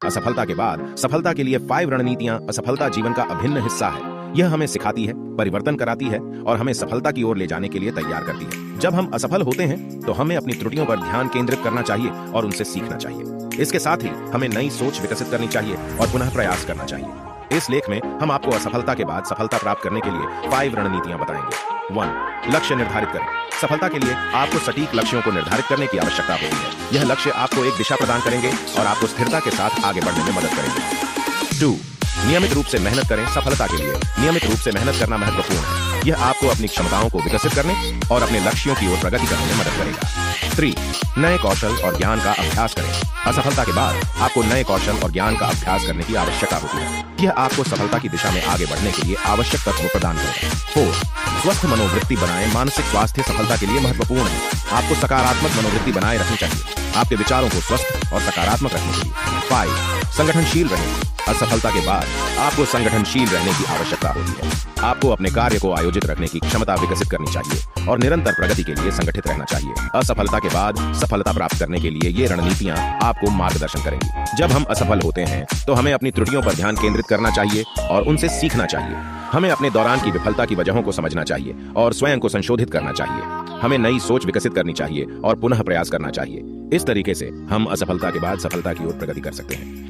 असफलता के बाद सफलता के लिए 5 रणनीतियां असफलता जीवन का अभिन्न हिस्सा है। यह हमें सिखाती है, परिवर्तन कराती है और हमें सफलता की ओर ले जाने के लिए तैयार करती है। जब हम असफल होते हैं तो हमें अपनी त्रुटियों पर ध्यान केंद्रित करना चाहिए और उनसे सीखना चाहिए। इसके साथ ही हमें नई सोच विकसित करनी चाहिए और पुनः प्रयास करना चाहिए। इस लेख में हम आपको असफलता के बाद सफलता प्राप्त करने के लिए 5 रणनीतियां बताएंगे। 1. लक्ष्य निर्धारित करें। सफलता के लिए आपको सटीक लक्ष्यों को निर्धारित करने की आवश्यकता होती है। यह लक्ष्य आपको एक दिशा प्रदान करेंगे और आपको स्थिरता के साथ आगे बढ़ने में मदद करेंगे। 2. नियमित रूप से मेहनत करें। सफलता के लिए नियमित रूप से मेहनत करना महत्वपूर्ण है। यह आपको अपनी क्षमताओं को विकसित करने और अपने लक्ष्यों की ओर प्रगति करने में मदद करेगा। 3. नए कौशल और ज्ञान का अभ्यास करें। असफलता के बाद आपको नए कौशल और ज्ञान का अभ्यास करने की आवश्यकता होती है। यह आपको सफलता की दिशा में आगे बढ़ने के लिए आवश्यक तत्व प्रदान करेगा। 4. स्वस्थ मनोवृत्ति बनाएं। मानसिक स्वास्थ्य सफलता के लिए महत्वपूर्ण है। आपको सकारात्मक मनोवृत्ति बनाए रखनी चाहिए, आपके विचारों को स्वस्थ और सकारात्मक रखने के लिए। 5. संगठनशील रहें। असफलता के बाद आपको संगठनशील रहने की आवश्यकता होती है। आपको अपने कार्य को आयोजित रखने की क्षमता विकसित करनी चाहिए और निरंतर प्रगति के लिए संगठित रहना चाहिए। असफलता के बाद सफलता प्राप्त करने के लिए ये रणनीतियां आपको मार्गदर्शन करेंगी। जब हम असफल होते हैं तो हमें अपनी त्रुटियों पर ध्यान केंद्रित करना चाहिए और उनसे सीखना चाहिए। हमें अपने दौरान की विफलता की वजहों को समझना चाहिए और स्वयं को संशोधित करना चाहिए। हमें नई सोच विकसित करनी चाहिए और पुनः प्रयास करना चाहिए। इस तरीके से हम असफलता के बाद सफलता की ओर प्रगति कर सकते हैं।